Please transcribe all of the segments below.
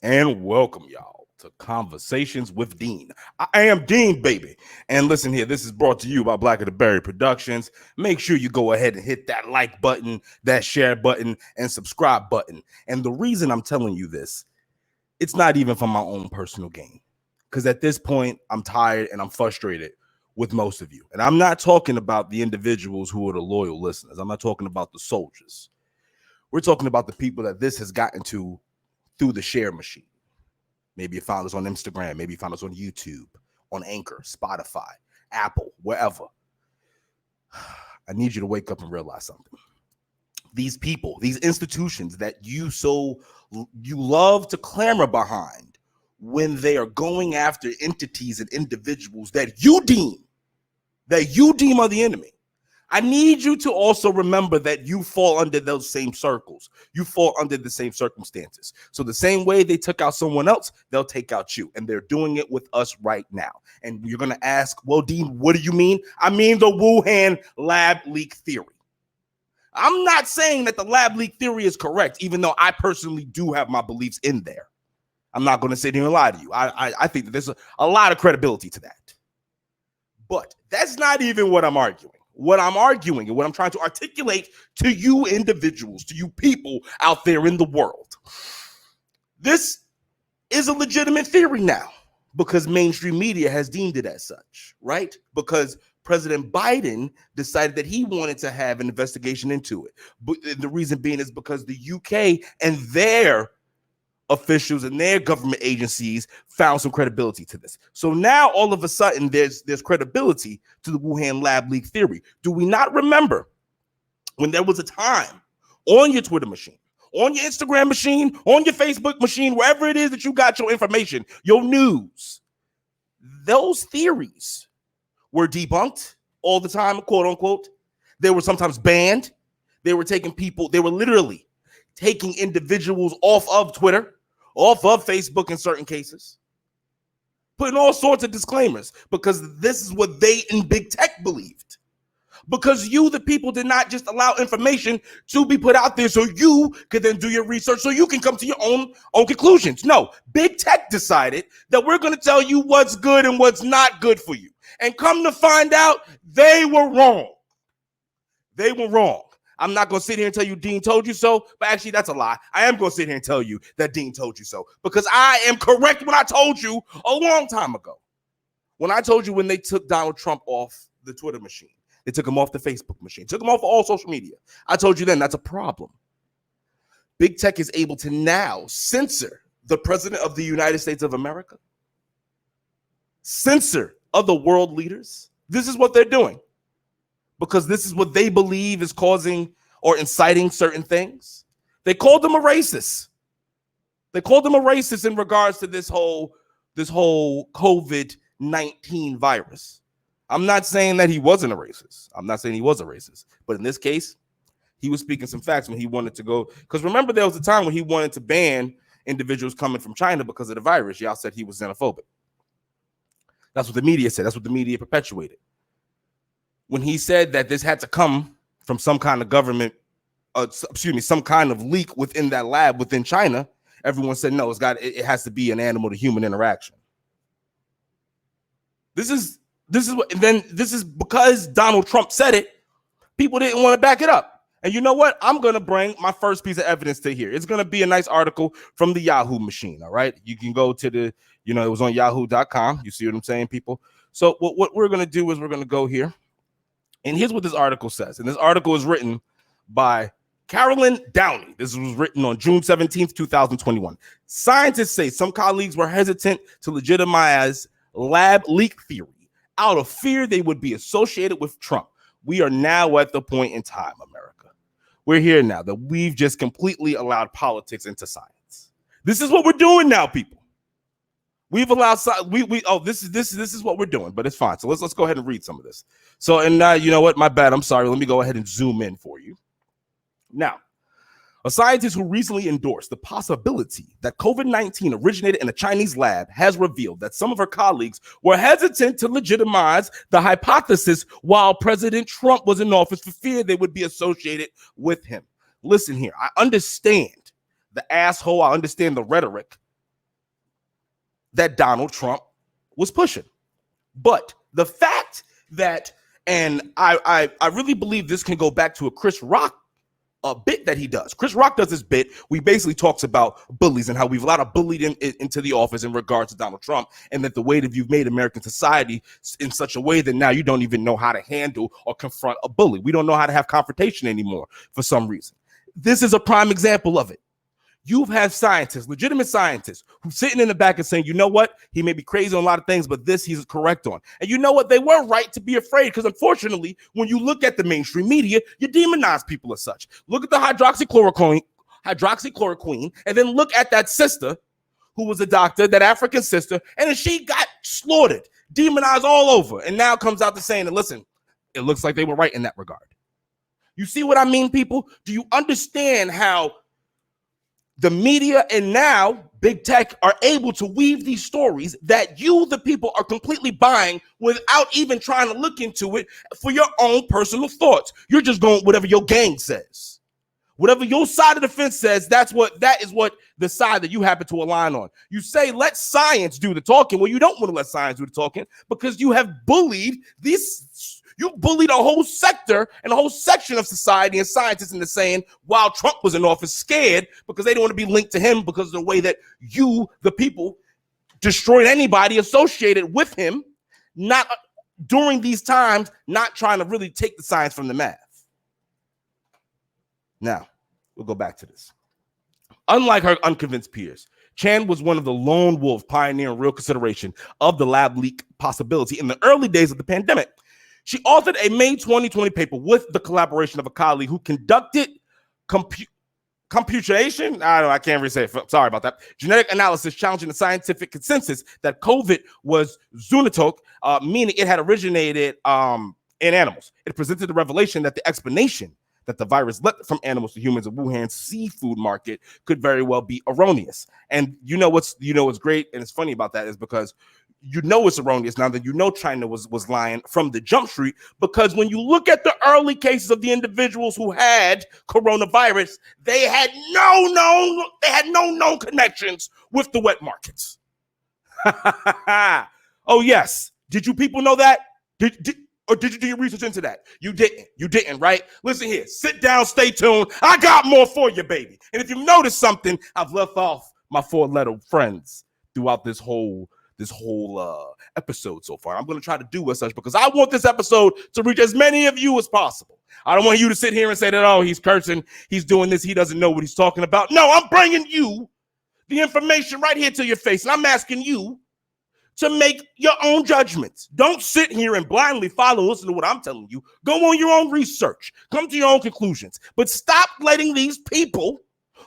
And welcome y'all to Conversations with Dean. I am Dean, baby. And listen here, this is brought to you by Black of the Berry Productions. Make sure you go ahead and hit that like button, that share button, and subscribe button. And the reason I'm telling you this, it's not even for my own personal gain. Because at this point, I'm tired and I'm frustrated with most of you. And I'm not talking about the individuals who are the loyal listeners. I'm not talking about the soldiers. We're talking about the people that this has gotten to through the share machine. Maybe you found us on Instagram. Maybe you found us on YouTube, on Anchor, Spotify, Apple, wherever. I need you to wake up and realize something. These people, these institutions that you love to clamor behind when they are going after entities and individuals that you deem are the enemy. I need you to also remember that you fall under those same circles. You fall under the same circumstances. So the same way they took out someone else, they'll take out you. And they're doing it with us right now. And you're going to ask, well, Dean, what do you mean? I mean the Wuhan Lab leak theory. I'm not saying that the lab leak theory is correct, even though I personally do have my beliefs in there. I'm not going to sit here and lie to you. I think that there's a lot of credibility to that. But that's not even what I'm arguing. What I'm arguing and what I'm trying to articulate to you individuals, to you people out there in the world. This is a legitimate theory now because mainstream media has deemed it as such, right? Because President Biden decided that he wanted to have an investigation into it. But the reason being is because the UK and their officials and their government agencies found some credibility to this. So now all of a sudden there's credibility to the Wuhan Lab leak theory. Do we not remember when there was a time on your Twitter machine, on your Instagram machine, on your Facebook machine, wherever it is that you got your information, your news, those theories were debunked all the time, quote unquote. They were sometimes banned. They were taking people, they were literally taking individuals off of Twitter, off of Facebook in certain cases, putting all sorts of disclaimers because this is what they in big tech believed. Because you, the people, did not just allow information to be put out there so you could then do your research so you can come to your own conclusions. No, big tech decided that we're going to tell you what's good and what's not good for you. And come to find out, they were wrong. They were wrong. I'm not going to sit here and tell you Dean told you so, but actually that's a lie. I am going to sit here and tell you that Dean told you so because I am correct when I told you a long time ago. When I told you when they took Donald Trump off the Twitter machine, they took him off the Facebook machine, took him off all social media. I told you then that's a problem. Big tech is able to now censor the president of the United States of America, censor other world leaders. This is what they're doing. Because this is what they believe is causing or inciting certain things. They called them a racist. They called them a racist in regards to this whole COVID-19 virus. I'm not saying that he wasn't a racist. I'm not saying he was a racist. But in this case, he was speaking some facts when he wanted to go. Because remember, there was a time when he wanted to ban individuals coming from China because of the virus. Y'all said he was xenophobic. That's what the media said. That's what the media perpetuated. When he said that this had to come from some kind of government, some kind of leak within that lab within China, everyone said no. It has to be an animal to human interaction. This is because Donald Trump said it. People didn't want to back it up. And you know what? I'm going to bring my first piece of evidence to here. It's going to be a nice article from the Yahoo machine. All right, you can go to it was on yahoo.com. You see what I'm saying, people? So what we're going to do is we're going to go here. And here's what this article says. And this article is written by Carolyn Downey. This was written on June 17th, 2021. Scientists say some colleagues were hesitant to legitimize lab leak theory out of fear they would be associated with Trump. We are now at the point in time, America. We're here now that we've just completely allowed politics into science. This is what we're doing now, people. We've allowed this is what we're doing, but it's fine. So let's go ahead and read some of this. So and you know what? My bad. I'm sorry. Let me go ahead and zoom in for you. Now, a scientist who recently endorsed the possibility that COVID-19 originated in a Chinese lab has revealed that some of her colleagues were hesitant to legitimize the hypothesis while President Trump was in office for fear they would be associated with him. Listen here. I understand the asshole. I understand the rhetoric. that Donald Trump was pushing. But the fact that, and I really believe this can go back to a Chris Rock bit that he does. Chris Rock does this bit. We basically talks about bullies and how we've allowed a bully into the office in regards to Donald Trump, and that the way that you've made American society in such a way that now you don't even know how to handle or confront a bully. We don't know how to have confrontation anymore for some reason. This is a prime example of it. You've had scientists, legitimate scientists, who sitting in the back and saying, you know what? He may be crazy on a lot of things, but this he's correct on. And you know what? They were right to be afraid, because unfortunately, when you look at the mainstream media, you demonize people as such. Look at the hydroxychloroquine, and then look at that sister who was a doctor, that African sister, and then she got slaughtered, demonized all over, and now comes out to saying that, listen, it looks like they were right in that regard. You see what I mean, people? Do you understand how the media and now big tech are able to weave these stories that you, the people, are completely buying without even trying to look into it for your own personal thoughts? You're just going whatever your gang says. Whatever your side of the fence says, that is what the side that you happen to align on. You say, let science do the talking. Well, you don't want to let science do the talking, because you have bullied you bullied a whole sector and a whole section of society and scientists into saying, while Trump was in office, scared because they didn't want to be linked to him because of the way that you, the people, destroyed anybody associated with him, not during these times, not trying to really take the science from the math. Now, we'll go back to this. Unlike her unconvinced peers, Chan was one of the lone wolves pioneering real consideration of the lab leak possibility in the early days of the pandemic. She authored a May 2020 paper with the collaboration of a colleague who conducted computation. I can't really say it. Sorry about that. Genetic analysis challenging the scientific consensus that COVID was zoonotic, meaning it had originated in animals. It presented the revelation that the explanation that the virus leapt from animals to humans in Wuhan's seafood market could very well be erroneous. And you know what's great and it's funny about that is because you know it's erroneous now that you know China was lying from the jump street, because when you look at the early cases of the individuals who had coronavirus, they had no known connections with the wet markets. Oh yes, did you people know that? Or did you do your research into that? You didn't, right? Listen here, sit down, stay tuned. I got more for you, baby. And if you notice something, I've left off my 4-letter friends throughout this whole episode so far. I'm going to try to do as such because I want this episode to reach as many of you as possible. I don't want you to sit here and say that, oh, he's cursing, he's doing this, he doesn't know what he's talking about. No, I'm bringing you the information right here to your face, and I'm asking you to make your own judgments. Don't sit here and blindly listen to what I'm telling you. Go on your own research. Come to your own conclusions. But stop letting these people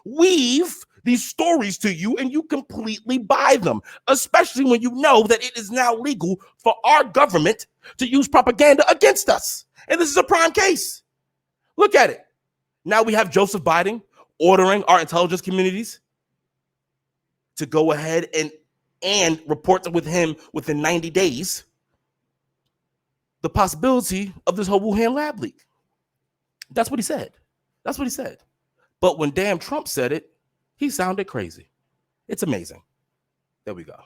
weave these stories to you and you completely buy them, especially when you know that it is now legal for our government to use propaganda against us. And this is a prime case. Look at it. Now we have Joseph Biden ordering our intelligence communities to go ahead and report with him within 90 days the possibility of this whole Wuhan Lab leak. That's what he said. But when damn Trump said it, he sounded crazy. It's amazing. There we go.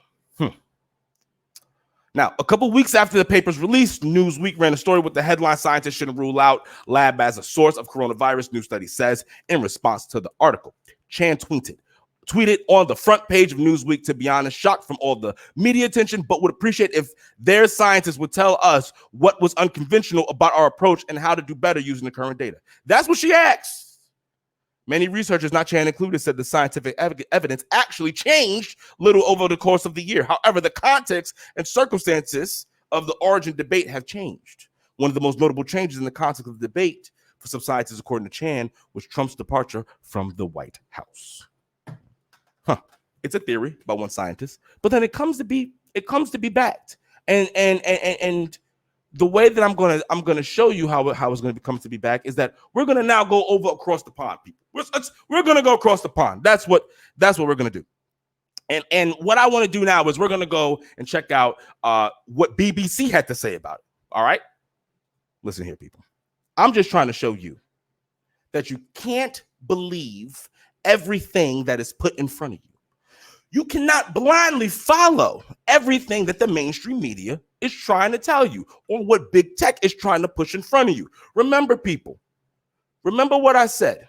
Now, a couple weeks after the paper's release, Newsweek ran a story with the headline, "Scientists shouldn't rule out lab as a source of coronavirus, new study says," in response to the article. Chan tweeted on the front page of Newsweek, to be honest, shocked from all the media attention, but would appreciate if their scientists would tell us what was unconventional about our approach and how to do better using the current data. That's what she asked. Many researchers, not Chan included, said the scientific evidence actually changed little over the course of the year. However, the context and circumstances of the origin debate have changed. One of the most notable changes in the context of the debate for some scientists, according to Chan, was Trump's departure from the White House. It's a theory by one scientist, but then it comes to be backed. And the way that I'm gonna show you how it's gonna come to be back is that we're gonna now go over across the pond, people. We're gonna go across the pond. That's what we're gonna do. And what I want to do now is we're gonna go and check out what BBC had to say about it. All right, listen here, people. I'm just trying to show you that you can't believe everything that is put in front of you. You cannot blindly follow everything that the mainstream media is trying to tell you or what big tech is trying to push in front of you. Remember, people, remember what I said.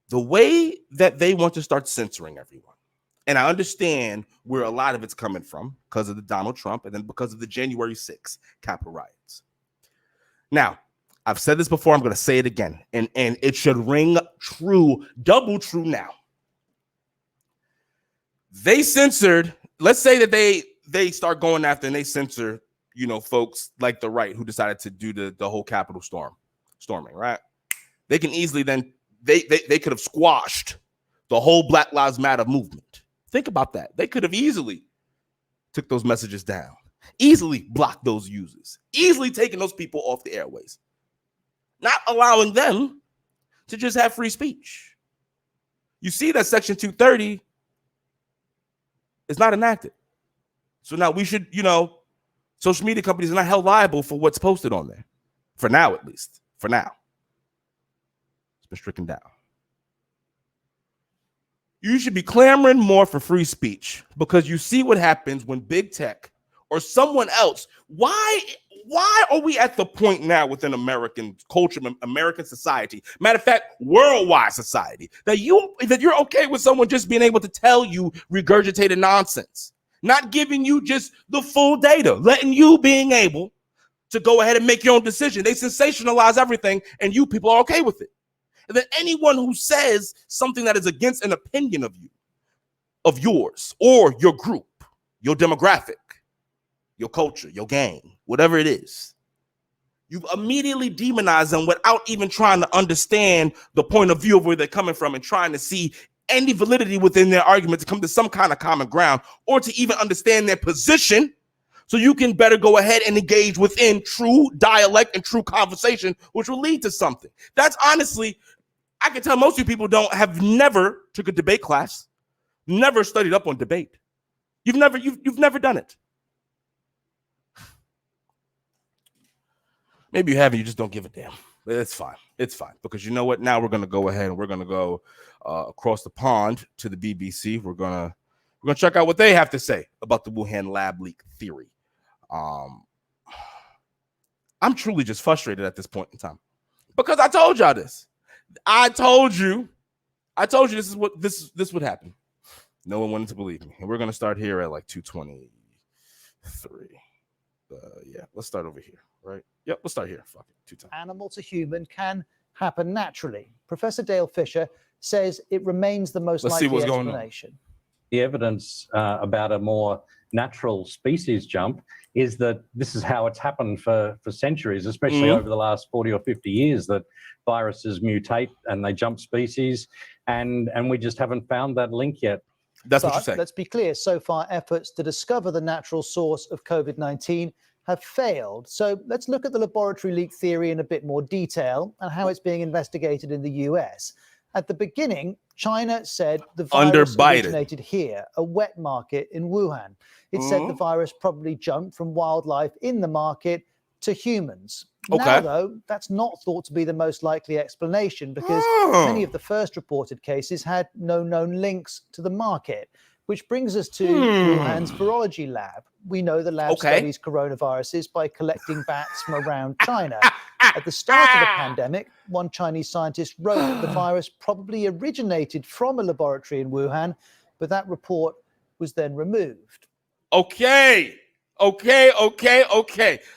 The way that they want to start censoring everyone, and I understand where a lot of it's coming from because of the Donald Trump and then because of the January 6th Capitol riots. Now, I've said this before, I'm going to say it again, and it should ring true, double true now. They censored, let's say that they start going after and they censor, folks like the right who decided to do the whole Capitol storming, right? They can easily then, they could have squashed the whole Black Lives Matter movement. Think about that. They could have easily took those messages down, easily blocked those users, easily taken those people off the airways, not allowing them to just have free speech. You see that Section 230 is not enacted. So now we should, social media companies are not held liable for what's posted on there. For now, at least. For now. It's been stricken down. You should be clamoring more for free speech because you see what happens when big tech or someone else. Why are we at the point now within American culture, American society, matter of fact, worldwide society, that you're okay with someone just being able to tell you regurgitated nonsense, not giving you just the full data, letting you being able to go ahead and make your own decision. They sensationalize everything and you people are okay with it. And then anyone who says something that is against an opinion of yours or your group, your demographic, your culture, your gang, whatever it is, you immediately demonize them without even trying to understand the point of view of where they're coming from and trying to see any validity within their argument to come to some kind of common ground or to even understand their position so you can better go ahead and engage within true dialect and true conversation, which will lead to something. That's honestly, I can tell most of you people never took a debate class, never studied up on debate. You've never done it. Maybe you haven't, you just don't give a damn. But it's fine. It's fine. Because you know what? Now we're going to go ahead and we're going to go across the pond to the BBC. We're going to check out what they have to say about the Wuhan Lab leak theory. I'm truly just frustrated at this point in time. Because I told y'all this. I told you this would happen. No one wanted to believe me. And we're going to start here at like 223. Yeah, let's start over here, right? Yep, let's start here. Fuck it, 2 times. Animal to human can happen naturally. Professor Dale Fisher says it remains the most likely explanation. The evidence about a more natural species jump is that this is how it's happened for centuries, especially over the last 40 or 50 years, that viruses mutate and they jump species, and we just haven't found that link yet. That's what you say. Let's be clear, so far efforts to discover the natural source of COVID-19 have failed. So let's look at the laboratory leak theory in a bit more detail and how it's being investigated in the US. At the beginning, China said the virus originated here, a wet market in Wuhan. It said the virus probably jumped from wildlife in the market to humans. Okay. Now, though, that's not thought to be the most likely explanation because many of the first reported cases had no known links to the market, which brings us to Wuhan's virology lab. We know the lab studies coronaviruses by collecting bats from around China. At the start of the pandemic, one Chinese scientist wrote that the virus probably originated from a laboratory in Wuhan, but that report was then removed. Okay.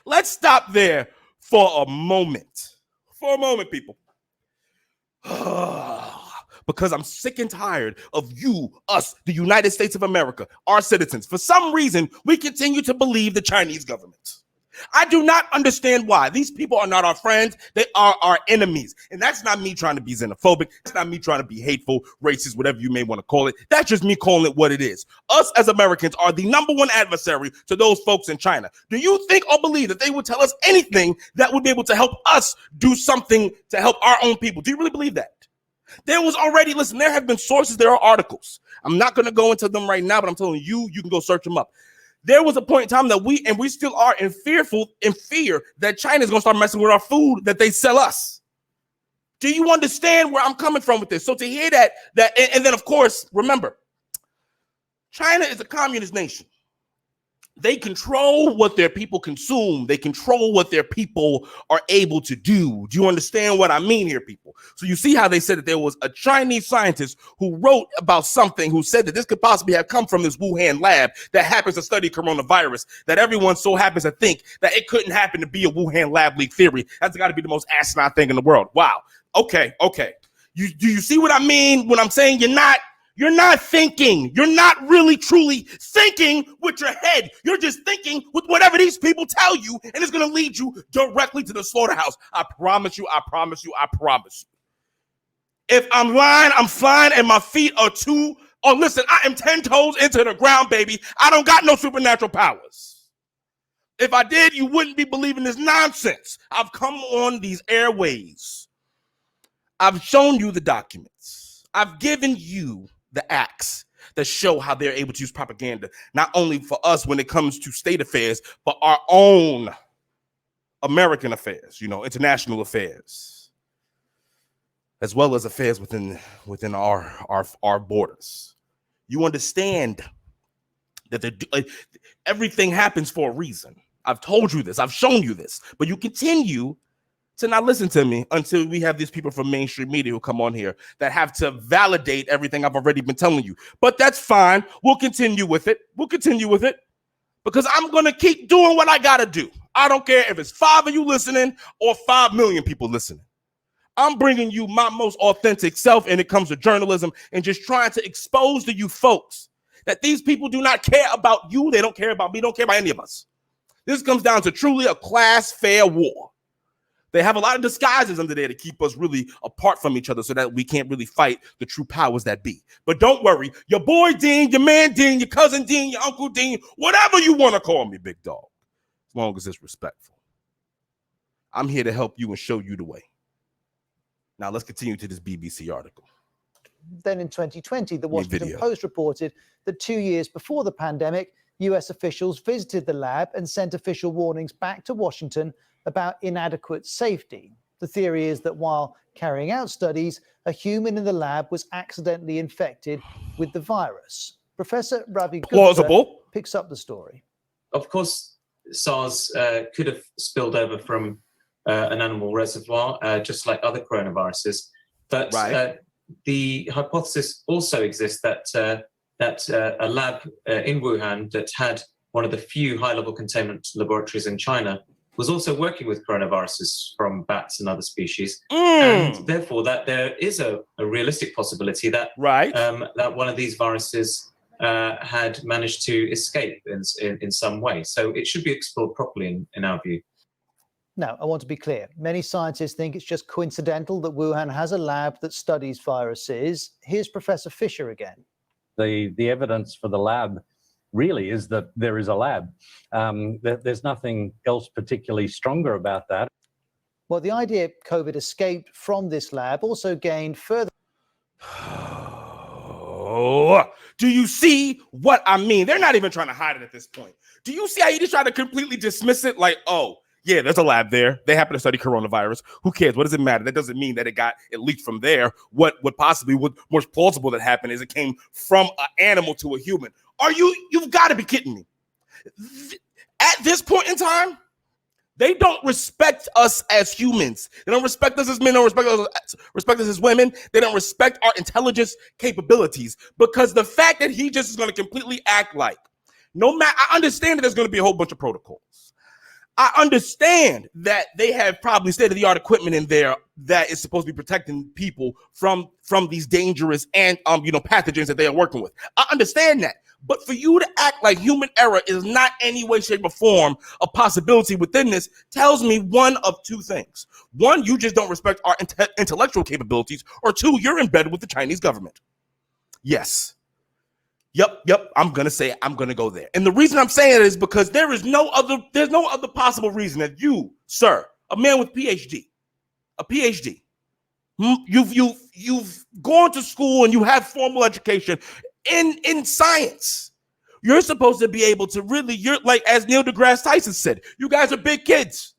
Let's stop there for a moment. People. Because I'm sick and tired of you, us, the United States of America, our citizens. For some reason, we continue to believe the Chinese government. I do not understand why. These people are not our friends. They are our enemies. And that's not me trying to be xenophobic. That's not me trying to be hateful, racist, whatever you may want to call it. That's just me calling it what it is. Us as Americans are the number one adversary to those folks in China. Do you think or believe that they would tell us anything that would be able to help us do something to help our own people? Do you really believe that? There was already, listen, there have been sources, there are articles. I'm not going to go into them right now, but I'm telling you, you can go search them up. There was a point in time that we still are in fear that China is going to start messing with our food that they sell us. Do you understand where I'm coming from with this? So to hear that, and then of course, remember, China is a communist nation. They control what their people consume. They control what their people are able to do. Do you understand what I mean here, people? So you see how they said that there was a Chinese scientist who wrote about something, who said that this could possibly have come from this Wuhan lab that happens to study coronavirus, that everyone so happens to think that it couldn't happen to be a Wuhan lab leak theory. That's got to be the most asinine thing in the world. Wow. Okay. Do you see what I mean when I'm saying you're not thinking. You're not really truly thinking with your head. You're just thinking with whatever these people tell you, and it's going to lead you directly to the slaughterhouse. I promise you. If I'm lying, I'm flying, and my feet are listen, I am 10 toes into the ground, baby. I don't got no supernatural powers. If I did, you wouldn't be believing this nonsense. I've come on these airways. I've shown you the documents. I've given you the acts that show how they're able to use propaganda, not only for us when it comes to state affairs, but our own American affairs, international affairs, as well as affairs within our borders. You understand that everything happens for a reason. I've told you this. I've shown you this, but you continue to not listen to me until we have these people from mainstream media who come on here that have to validate everything I've already been telling you. But that's fine. We'll continue with it because I'm going to keep doing what I got to do. I don't care if it's 5 of you listening or 5 million people listening. I'm bringing you my most authentic self, and it comes to journalism and just trying to expose to you folks that these people do not care about you. They don't care about me. Don't care about any of us. This comes down to truly a class fair war. They have a lot of disguises under there to keep us really apart from each other so that we can't really fight the true powers that be. But don't worry, your boy Dean, your man Dean, your cousin Dean, your uncle Dean, whatever you want to call me, big dog, as long as it's respectful. I'm here to help you and show you the way. Now let's continue to this BBC article. Then in 2020, the Washington Post reported that 2 years before the pandemic, US officials visited the lab and sent official warnings back to Washington about inadequate safety. The theory is that while carrying out studies, a human in the lab was accidentally infected with the virus. Professor Ravi Gupta picks up the story. Of course, SARS could have spilled over from an animal reservoir, just like other coronaviruses. But the hypothesis also exists that a lab in Wuhan that had one of the few high-level containment laboratories in China was also working with coronaviruses from bats and other species. And therefore that there is a realistic possibility that that one of these viruses had managed to escape in some way. So it should be explored properly in our view. Now, I want to be clear. Many scientists think it's just coincidental that Wuhan has a lab that studies viruses. Here's Professor Fisher again. The evidence for the lab really is that there is a lab. There's nothing else particularly stronger about that. Well, the idea COVID escaped from this lab also gained further. Do you see what I mean? They're not even trying to hide it at this point. Do you see how you just try to completely dismiss it? Like, oh, yeah, there's a lab there. They happen to study coronavirus. Who cares? What does it matter? That doesn't mean that it leaked from there. What more plausible that happened is it came from an animal to a human. You've got to be kidding me. At this point in time, they don't respect us as humans. They don't respect us as men. They don't respect us as women. They don't respect our intelligence capabilities because the fact that he just is going to completely act like, I understand that there's going to be a whole bunch of protocols. I understand that they have probably state-of-the-art equipment in there that is supposed to be protecting people from these dangerous and pathogens that they are working with. I understand that. But for you to act like human error is not any way, shape, or form a possibility within this tells me one of two things. One, you just don't respect our intellectual capabilities, or two, you're in bed with the Chinese government. Yes. Yep. I'm going to go there. And the reason I'm saying it is because there's no other possible reason that you, sir, a man with PhD, you've gone to school and you have formal education in science. You're supposed to be able to really, you're like, as Neil deGrasse Tyson said, you guys are big kids.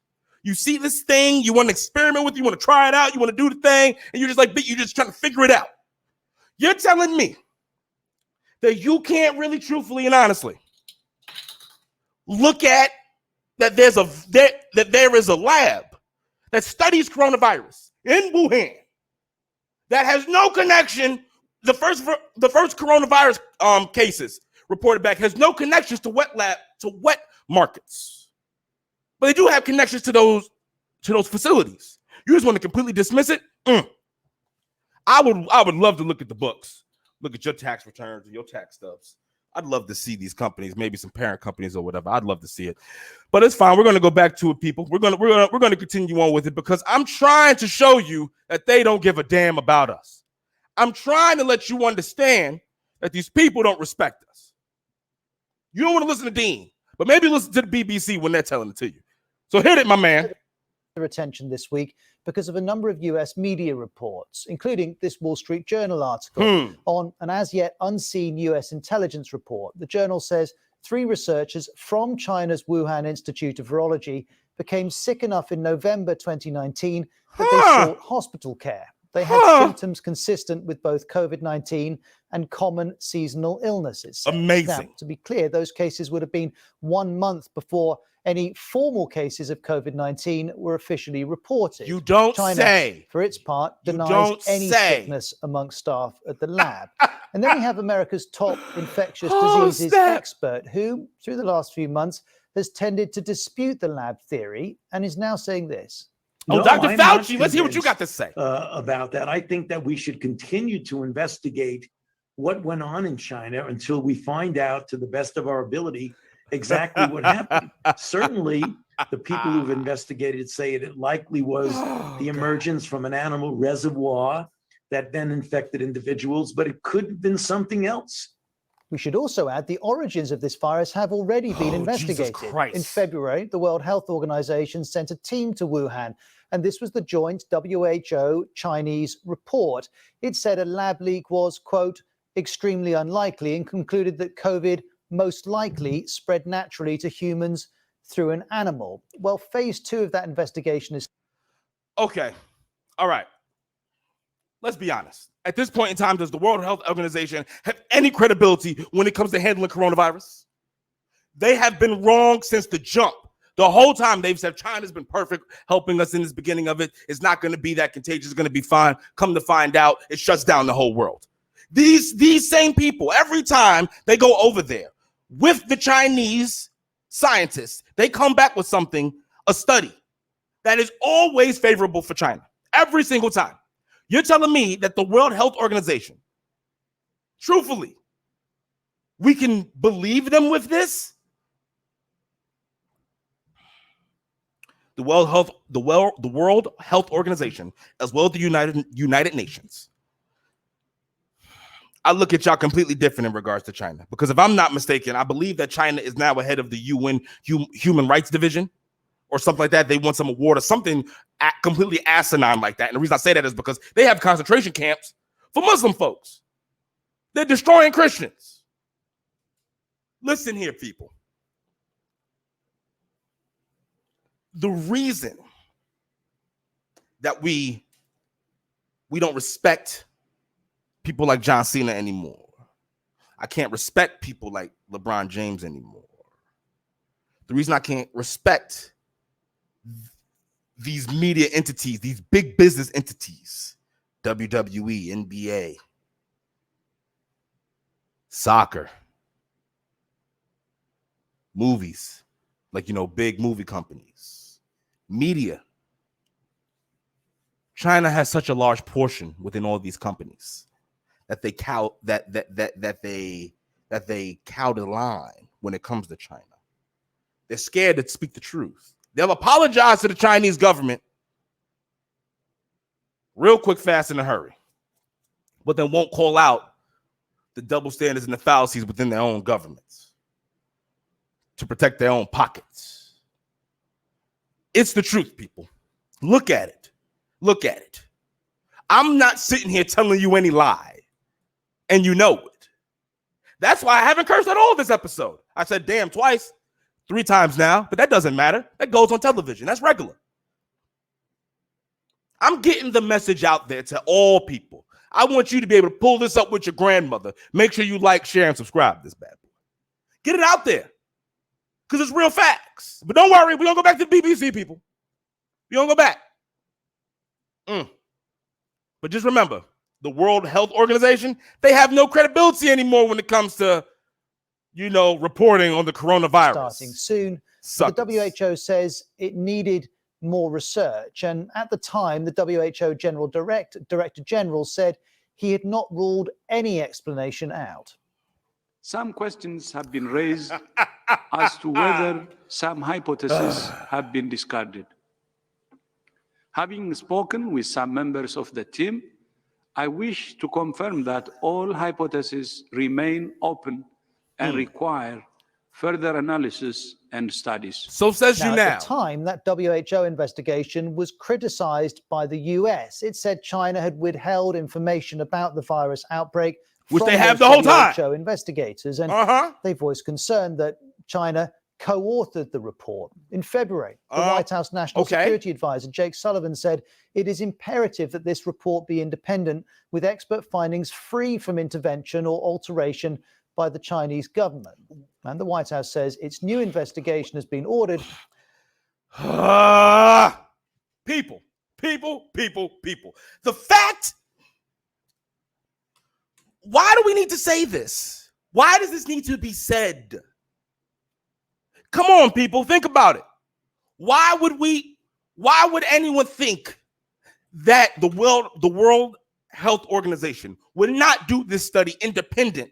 You see this thing, you want to experiment with it, you want to try it out, you want to do the thing, and you're just like, you're just trying to figure it out. You're telling me that you can't really truthfully and honestly look at that there is a lab that studies coronavirus in Wuhan that has no connection. The first coronavirus cases reported back has no connections to wet markets, but they do have connections to those facilities. You just want to completely dismiss it? I would love to look at the books, look at your tax returns and your tax stubs. I'd love to see these companies, maybe some parent companies or whatever. I'd love to see it, but it's fine. We're going to go back to it, people. We're going to continue on with it because I'm trying to show you that they don't give a damn about us. I'm trying to let you understand that these people don't respect us. You don't want to listen to Dean, but maybe listen to the BBC when they're telling it to you. So hit it, my man. Their attention this week because of a number of US media reports, including this Wall Street Journal article on an as yet unseen US intelligence report. The journal says 3 researchers from China's Wuhan Institute of Virology became sick enough in November 2019 that they sought hospital care. They had symptoms consistent with both COVID-19 and common seasonal illnesses. Amazing. Now, to be clear, those cases would have been 1 month before any formal cases of COVID-19 were officially reported. You don't China, say. for its part, denies any sickness among staff at the lab. And then we have America's top infectious diseases expert who, through the last few months, has tended to dispute the lab theory and is now saying this. Oh, no, Dr. Fauci, let's hear what you got to say. About that. I think that we should continue to investigate what went on in China until we find out, to the best of our ability, exactly what happened. Certainly, the people who've investigated say it likely was the emergence from an animal reservoir that then infected individuals, but it could have been something else. We should also add the origins of this virus have already been investigated. In February, the World Health Organization sent a team to Wuhan, and this was the joint WHO-Chinese report. It said a lab leak was, quote, extremely unlikely, and concluded that COVID most likely spread naturally to humans through an animal. Well, phase 2 of that investigation is... Okay. All right. Let's be honest. At this point in time, does the World Health Organization have any credibility when it comes to handling coronavirus? They have been wrong since the jump. The whole time they've said China's been perfect, helping us in this beginning of it. It's not going to be that contagious. It's going to be fine. Come to find out, it shuts down the whole world. These same people, every time they go over there with the Chinese scientists, they come back with something, a study that is always favorable for China. Every single time. You're telling me that the World Health Organization, truthfully, we can believe them with this? The World Health Organization, as well as the United Nations, I look at y'all completely different in regards to China. Because if I'm not mistaken, I believe that China is now ahead of the UN Human Rights Division or something like that. They won some award or something completely asinine like that. And the reason I say that is because they have concentration camps for Muslim folks. They're destroying Christians. Listen here, people. The reason that we don't respect people like John Cena anymore, I can't respect people like LeBron James anymore. The reason I can't respect these media entities, these big business entities, WWE, NBA, soccer, movies, like, big movie companies, media. China has such a large portion within all these companies that they cow the line when it comes to China. They're scared to speak the truth. They'll apologize to the Chinese government real quick, fast, in a hurry, but then won't call out the double standards and the fallacies within their own governments to protect their own pockets. It's the truth, people. Look at it. Look at it. I'm not sitting here telling you any lie, and you know it. That's why I haven't cursed at all this episode. I said damn twice. 3 times now, but that doesn't matter. That goes on television. That's regular. I'm getting the message out there to all people. I want you to be able to pull this up with your grandmother. Make sure you like, share, and subscribe to this bad boy. Get it out there. Because it's real facts. But don't worry, we're going to go back to the BBC, people. We're going to go back. But just remember, the World Health Organization, they have no credibility anymore when it comes to, reporting on the coronavirus. Starting soon. Suckers. The WHO says it needed more research. And at the time, the WHO Director General said he had not ruled any explanation out. Some questions have been raised as to whether some hypotheses have been discarded. Having spoken with some members of the team, I wish to confirm that all hypotheses remain open and require further analysis and studies. So says you now. At the time, that WHO investigation was criticized by the US. It said China had withheld information about the virus outbreak, which from they have those the whole time. WHO investigators, and they voiced concern that China co-authored the report. In February, the White House National Security Advisor Jake Sullivan said it is imperative that this report be independent, with expert findings free from intervention or alteration by the Chinese government. And the White House says its new investigation has been ordered. People. The fact, why do we need to say this? Why does this need to be said? Come on, people, think about it. Why would anyone think that the World Health Organization would not do this study independent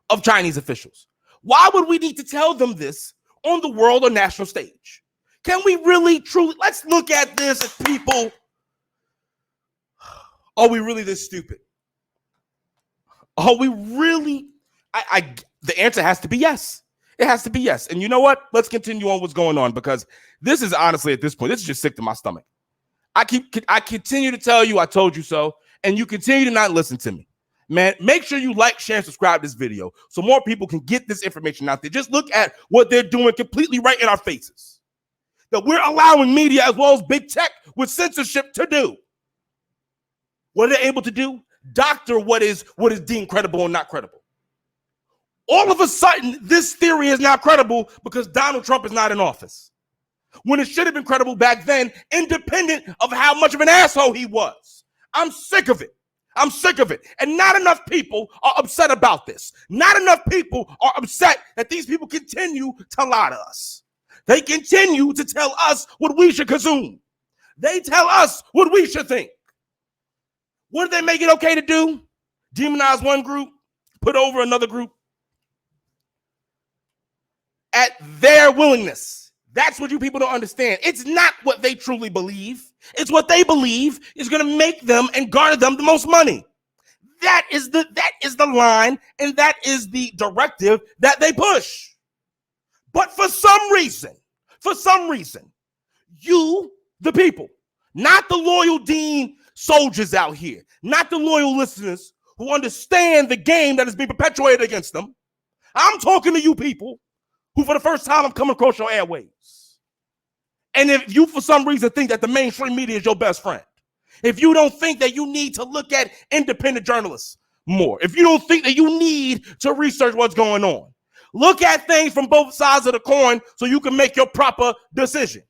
of Chinese officials? Why would we need to tell them this on the world or national stage? Can we really, truly, let's look at this as people. Are we really this stupid? Are we really? The answer has to be yes. It has to be yes. And you know what? Let's continue on what's going on, because this is honestly, at this point, this is just sick to my stomach. I continue to tell you I told you so, and you continue to not listen to me. Man, make sure you like, share, and subscribe to this video so more people can get this information out there. Just look at what they're doing completely right in our faces. That we're allowing media as well as big tech with censorship to do. What are they able to do? Doctor what is deemed credible and not credible. All of a sudden, this theory is now credible because Donald Trump is not in office, when it should have been credible back then, independent of how much of an asshole he was. I'm sick of it. I'm sick of it. And not enough people are upset about this. Not enough people are upset that these people continue to lie to us. They continue to tell us what we should consume. They tell us what we should think. What did they make it okay to do? Demonize one group, put over another group at their willingness. That's what you people don't understand. It's not what they truly believe. It's what they believe is going to make them and garner them the most money. That is the line, and that is the directive that they push. But for some reason, you, the people, not the loyal Dean soldiers out here, not the loyal listeners who understand the game that is being perpetuated against them. I'm talking to you people who for the first time have come across your airwaves. And if you for some reason think that the mainstream media is your best friend, if you don't think that you need to look at independent journalists more, if you don't think that you need to research what's going on, look at things from both sides of the coin so you can make your proper decision.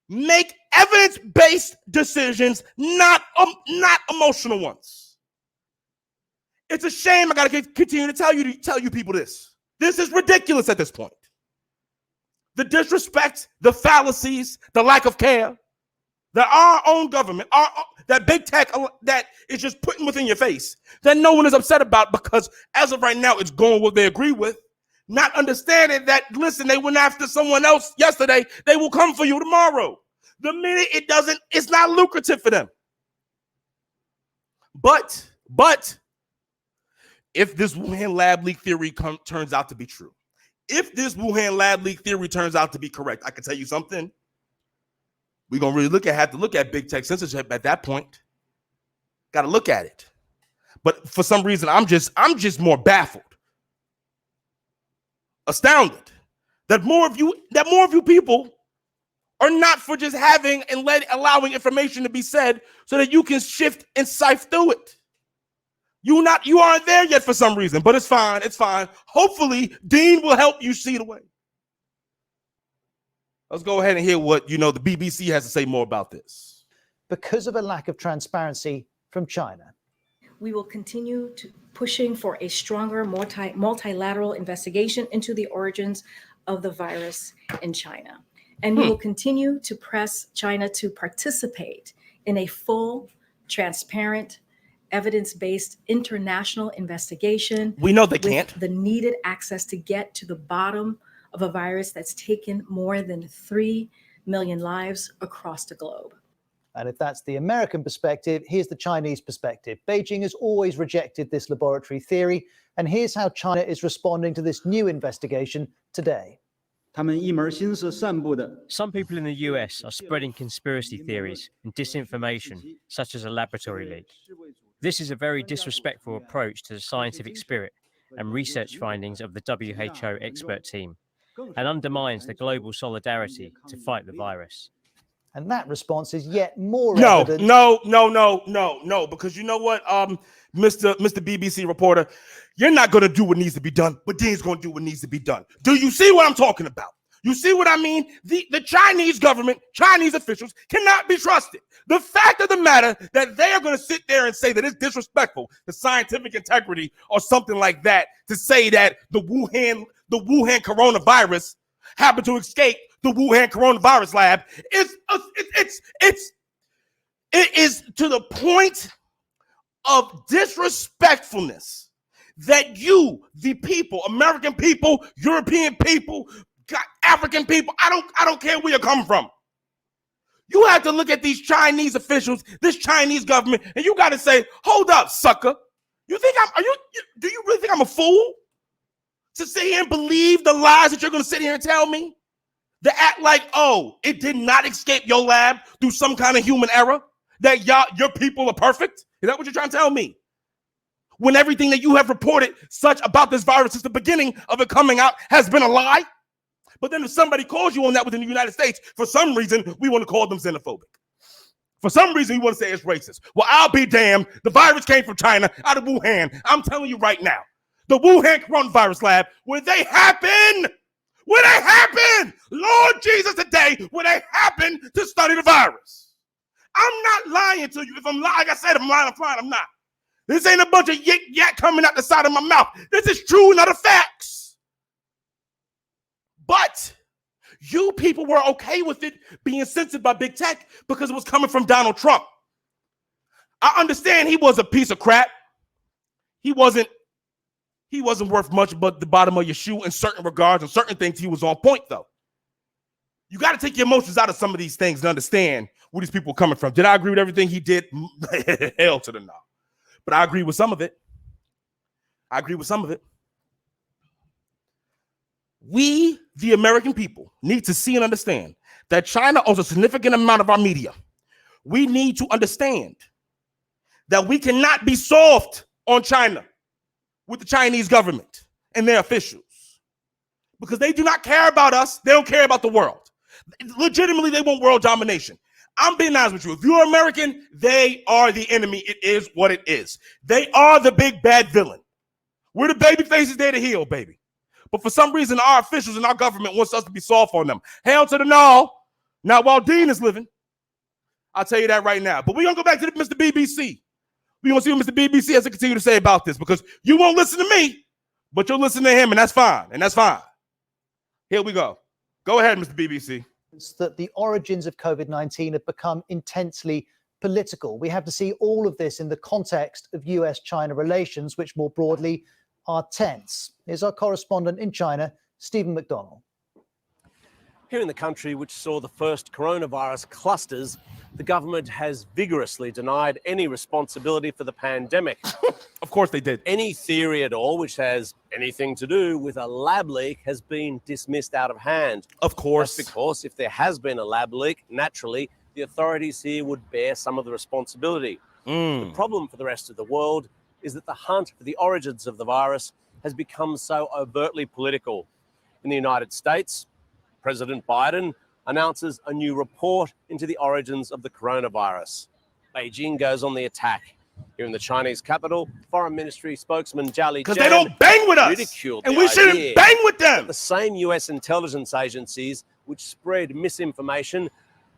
Make evidence-based decisions, not emotional ones. It's a shame I got to continue to tell you people this. This is ridiculous at this point. The disrespect, the fallacies, the lack of care that our own government, that big tech that is just putting within your face, that no one is upset about because as of right now, it's going what they agree with. Not understanding that, listen, they went after someone else yesterday, they will come for you tomorrow. The minute it's not lucrative for them. But if this Wuhan Lab leak theory turns out to be true, if this Wuhan Lab leak theory turns out to be correct, I can tell you something. We're gonna really have to look at big tech censorship at that point. Got to look at it. But for some reason, I'm just more baffled, astounded that more of you people are not for just having and allowing information to be said so that you can shift and sift through it. You aren't there yet for some reason, but it's fine. It's fine. Hopefully, Dean will help you see the way. Let's go ahead and hear what the BBC has to say more about this. Because of a lack of transparency from China. We will continue pushing for a stronger multilateral investigation into the origins of the virus in China. And we will continue to press China to participate in a full, transparent, evidence-based international investigation. We know they can't. The needed access to get to the bottom of a virus that's taken more than 3 million lives across the globe. And if that's the American perspective, here's the Chinese perspective. Beijing has always rejected this laboratory theory, and here's how China is responding to this new investigation today. Some people in the US are spreading conspiracy theories and disinformation, such as a laboratory leak. This is a very disrespectful approach to the scientific spirit and research findings of the WHO expert team, and undermines the global solidarity to fight the virus. And that response is yet more evidence. No, because you know what, Mr. BBC reporter, you're not going to do what needs to be done, but Dean's going to do what needs to be done. Do you see what I'm talking about? You see what I mean? The Chinese government, Chinese officials cannot be trusted. The fact of the matter that they are going to sit there and say that it's disrespectful to scientific integrity or something like that to say that the Wuhan coronavirus happened to escape the Wuhan coronavirus lab it is to the point of disrespectfulness that you, the people, American people, European people, African people, I don't care where you're coming from. You have to look at these Chinese officials, this Chinese government, and you got to say, hold up, sucker. Do you really think I'm a fool to sit here and believe the lies that you're going to sit here and tell me? To act like, oh, it did not escape your lab through some kind of human error? That your people are perfect? Is that what you're trying to tell me? When everything that you have reported such about this virus since the beginning of it coming out has been a lie? But then if somebody calls you on that within the United States, for some reason, we want to call them xenophobic. For some reason, we want to say it's racist. Well, I'll be damned. The virus came from China, out of Wuhan. I'm telling you right now, the Wuhan coronavirus lab, where they happen, Lord Jesus, today, where they happen to study the virus. I'm not lying to you. If I'm lying, like I said, if I'm lying, I'm fine. I'm not. This ain't a bunch of yik-yak coming out the side of my mouth. This is true and other facts. But you people were okay with it being censored by big tech because it was coming from Donald Trump. I understand he was a piece of crap. He wasn't worth much but the bottom of your shoe in certain regards, and certain things he was on point, though. You got to take your emotions out of some of these things and understand where these people are coming from. Did I agree with everything he did? Hell to the no. But I agree with some of it. We, the American people, need to see and understand that China owns a significant amount of our media. We need to understand that we cannot be soft on China with the Chinese government and their officials because they do not care about us. They don't care about the world. Legitimately, they want world domination. I'm being honest with you. If you're American, they are the enemy. It is what it is. They are the big bad villain. We're the baby faces there to heal, baby. But for some reason, our officials and our government wants us to be soft on them. Hell to the no. Not while Dean is living. I'll tell you that right now. But we're going to go back to Mr. BBC. We're going to see what Mr. BBC has to continue to say about this because you won't listen to me, but you'll listen to him, and that's fine. Here we go. Go ahead, Mr. BBC. That the origins of COVID-19 have become intensely political. We have to see all of this in the context of US-China relations, which more broadly are tense. Here's our correspondent in China, Stephen McDonnell. Here in the country, which saw the first coronavirus clusters, the government has vigorously denied any responsibility for the pandemic. Of course they did. Any theory at all which has anything to do with a lab leak has been dismissed out of hand. Of course. That's because if there has been a lab leak, naturally, the authorities here would bear some of the responsibility. The problem for the rest of the world is that the hunt for the origins of the virus has become so overtly political. In the United States, President Biden announces a new report into the origins of the coronavirus. Beijing goes on the attack. Here in the Chinese capital, Foreign Ministry spokesman Zhao Lijian Because they don't bang with us, ridiculed and the we shouldn't idea bang with them. that the same US intelligence agencies which spread misinformation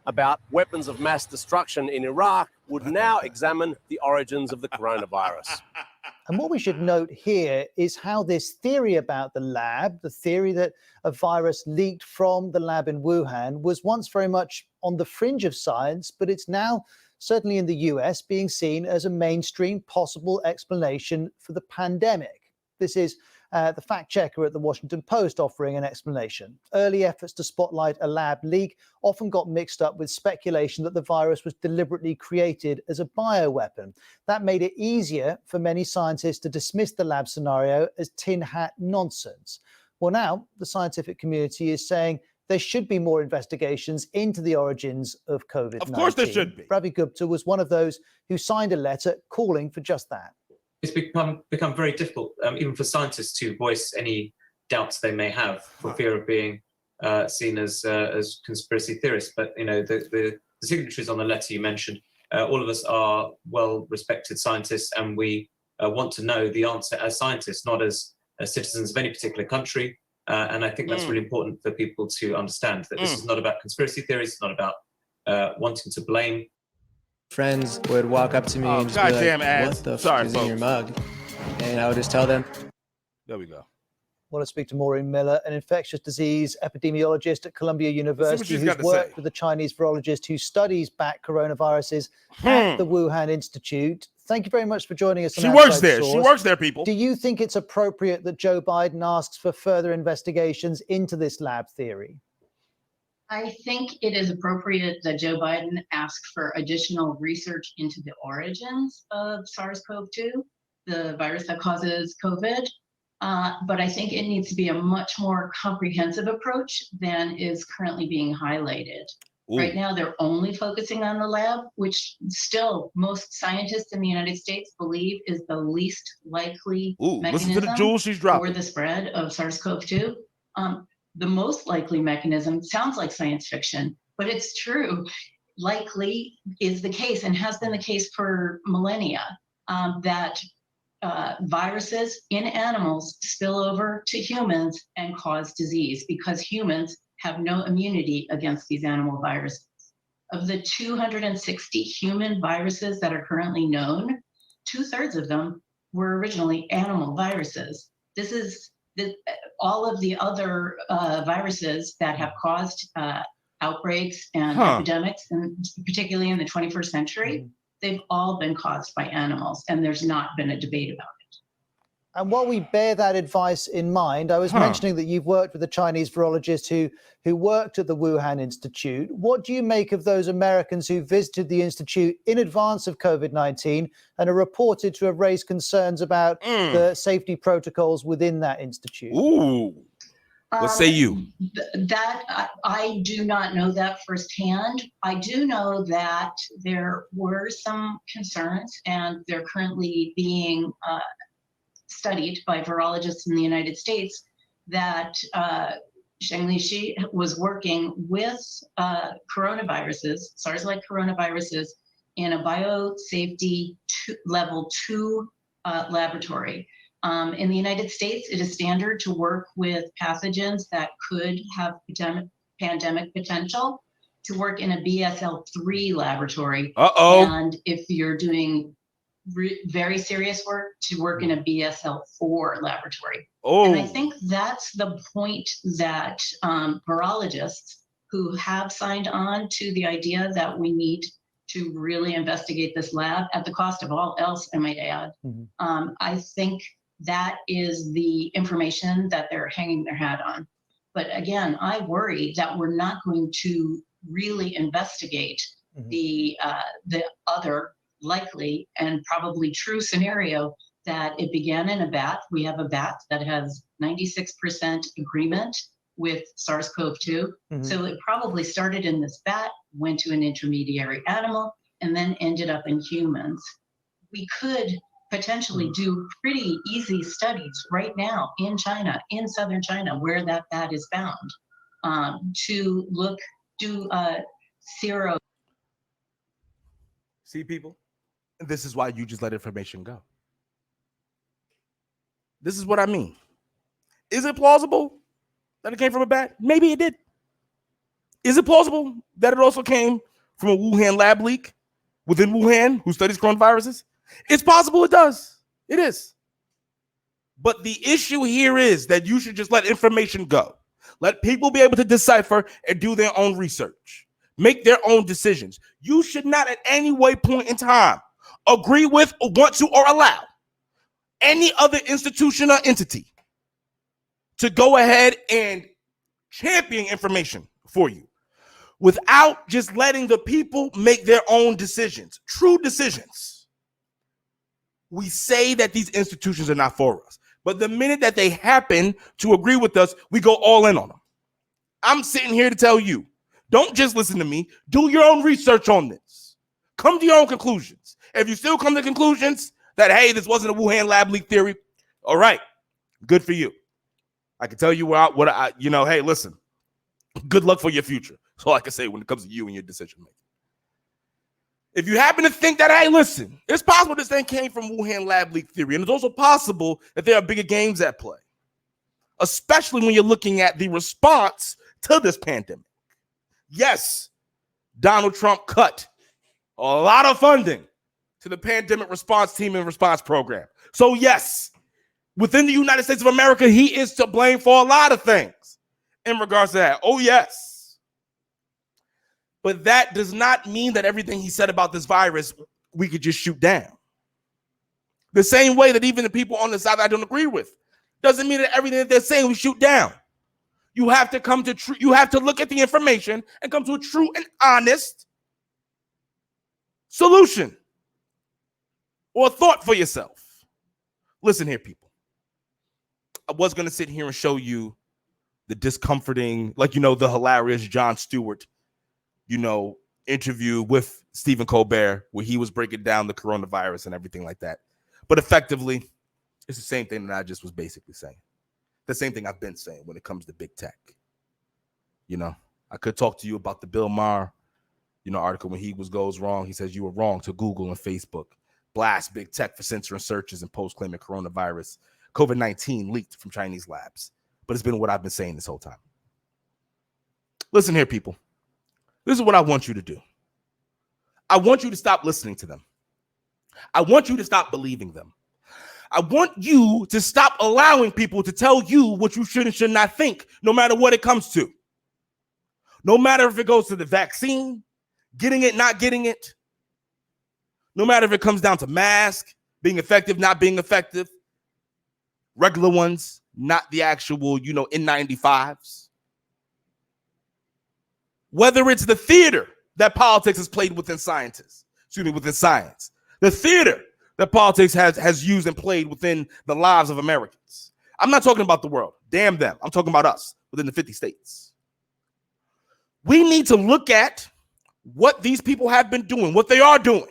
about weapons of mass destruction in Iraq would now examine the origins of the coronavirus. And what we should note here is how this theory about the lab, the theory that a virus leaked from the lab in Wuhan, was once very much on the fringe of science, but it's now, certainly in the US, being seen as a mainstream possible explanation for the pandemic. This is the fact checker at the Washington Post offering an explanation. Early efforts to spotlight a lab leak often got mixed up with speculation that the virus was deliberately created as a bioweapon. That made it easier for many scientists to dismiss the lab scenario as tin hat nonsense. Well, now the scientific community is saying there should be more investigations into the origins of COVID-19. Of course there should be. Ravi Gupta was one of those who signed a letter calling for just that. It's become very difficult, even for scientists, to voice any doubts they may have for fear of being seen as conspiracy theorists. But the signatories on the letter you mentioned, all of us are well-respected scientists, and we want to know the answer as scientists, not as citizens of any particular country. And I think that's really important for people to understand that this is not about conspiracy theories. It's not about wanting to blame. Friends would walk up to me and just be like, ads. what the Sorry, fuck is in your mug? And I would just tell them. There we go. I want to speak to Maureen Miller, an infectious disease epidemiologist at Columbia University who's worked with the Chinese virologist who studies bat coronaviruses at the Wuhan Institute. Thank you very much for joining us. She works there. She works there, people. Do you think it's appropriate that Joe Biden asks for further investigations into this lab theory? I think it is appropriate that Joe Biden ask for additional research into the origins of SARS-CoV-2, the virus that causes COVID. But I think it needs to be a much more comprehensive approach than is currently being highlighted. Ooh. Right now, they're only focusing on the lab, which still most scientists in the United States believe is the least likely mechanism for the spread of SARS-CoV-2. The most likely mechanism sounds like science fiction, but it's true. Likely is the case and has been the case for millennia that viruses in animals spill over to humans and cause disease because humans have no immunity against these animal viruses. Of the 260 human viruses that are currently known, 2/3 of them were originally animal viruses. This is all of the other viruses that have caused outbreaks and epidemics, and particularly in the 21st century, they've all been caused by animals, and there's not been a debate about it. And while we bear that advice in mind, I was mentioning that you've worked with a Chinese virologist who worked at the Wuhan Institute. What do you make of those Americans who visited the Institute in advance of COVID-19 and are reported to have raised concerns about the safety protocols within that institute? Ooh. What say you? That I do not know that firsthand. I do know that there were some concerns, and they're currently being studied by virologists in the United States, that Zheng Lishi was working with coronaviruses, SARS-like coronaviruses, in a biosafety level 2 laboratory. In the United States, it is standard to work with pathogens that could have pandemic potential to work in a BSL-3 laboratory. And if you're doing very serious work, to work in a BSL-4 laboratory. And I think that's the point that virologists who have signed on to the idea that we need to really investigate this lab at the cost of all else, I might add. I think that is the information that they're hanging their hat on. But again, I worry that we're not going to really investigate the other likely and probably true scenario that it began in a bat. We have a bat that has 96% agreement with SARS-CoV-2. So it probably started in this bat, went to an intermediary animal, and then ended up in humans. We could potentially do pretty easy studies right now in China, in southern China, where that bat is found, to look do zero. See, people, this is why you just let information go. This is what I mean. Is it plausible that it came from a bat? Maybe it did. Is it plausible that it also came from a Wuhan lab leak within Wuhan who studies coronaviruses? It's possible it does. It is. But the issue here is that you should just let information go. Let people be able to decipher and do their own research. Make their own decisions. You should not at any point in time agree with or want to or allow any other institution or entity to go ahead and champion information for you without just letting the people make their own decisions, true decisions. We say that these institutions are not for us, but the minute that they happen to agree with us, we go all in on them. I'm sitting here to tell you, don't just listen to me. Do your own research on this. Come to your own conclusions. If you still come to conclusions that, hey, this wasn't a Wuhan lab leak theory, all right, good for you. I can tell you hey, listen, good luck for your future. That's all I can say when it comes to you and your decision making. If you happen to think that, hey, listen, it's possible this thing came from Wuhan lab leak theory, and it's also possible that there are bigger games at play, especially when you're looking at the response to this pandemic. Yes, Donald Trump cut a lot of funding to the pandemic response team and response program. So yes, within the United States of America, he is to blame for a lot of things in regards to that. Oh, yes. But that does not mean that everything he said about this virus, we could just shoot down. The same way that even the people on the side I don't agree with doesn't mean that everything that they're saying we shoot down. You have to you have to look at the information and come to a true and honest solution or thought for yourself. Listen here, people. I was going to sit here and show you the discomforting, the hilarious Jon Stewart, interview with Stephen Colbert, where he was breaking down the coronavirus and everything like that. But effectively, it's the same thing that I just was basically saying. The same thing I've been saying when it comes to big tech. I could talk to you about the Bill Maher, article when he goes wrong. He says you were wrong to Google and Facebook. Blast big tech for censoring searches and post claiming coronavirus. COVID-19 leaked from Chinese labs. But it's been what I've been saying this whole time. Listen here, people. This is what I want you to do. I want you to stop listening to them. I want you to stop believing them. I want you to stop allowing people to tell you what you should and should not think, no matter what it comes to. No matter if it goes to the vaccine, getting it, not getting it. No matter if it comes down to masks, being effective, not being effective. Regular ones, not the actual, N95s. Whether it's the theater that politics has played within science. The theater that politics has used and played within the lives of Americans. I'm not talking about the world. Damn them. I'm talking about us within the 50 states. We need to look at what these people have been doing, what they are doing.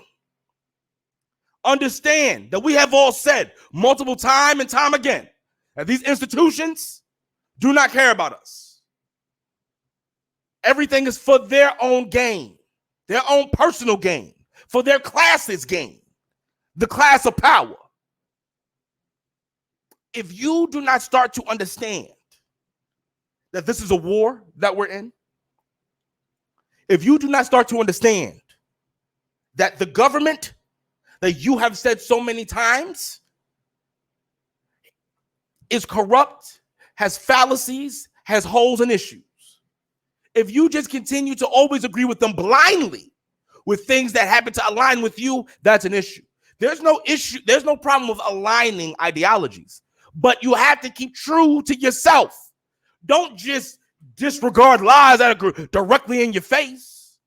Understand that we have all said multiple time and time again that these institutions do not care about us. Everything is for their own gain, their own personal gain, for their class's gain, the class of power. If you do not start to understand that this is a war that we're in, if you do not start to understand that the government that you have said so many times is corrupt, has fallacies, has holes and issues. If you just continue to always agree with them blindly with things that happen to align with you, that's an issue. There's no issue. There's no problem with aligning ideologies, but you have to keep true to yourself. Don't just disregard lies that are directly in your face.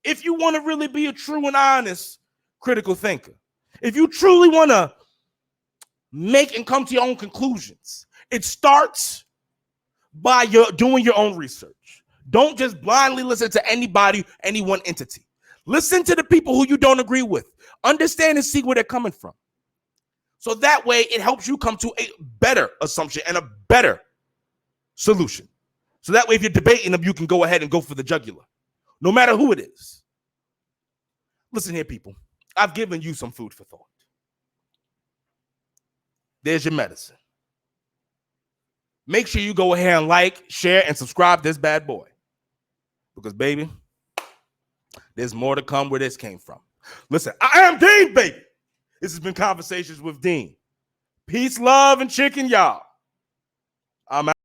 If you want to really be a true and honest critical thinker, if you truly want to make and come to your own conclusions, it starts by doing your own research. Don't just blindly listen to anybody, any one entity. Listen to the people who you don't agree with. Understand and see where they're coming from. So that way it helps you come to a better assumption and a better solution. So that way, if you're debating them, you can go ahead and go for the jugular, no matter who it is. Listen here, people. I've given you some food for thought. There's your medicine. Make sure you go ahead and like, share, and subscribe this bad boy. Because, baby, there's more to come where this came from. Listen, I am Dean, baby. This has been Conversations with Dean. Peace, love, and chicken, y'all. I'm out.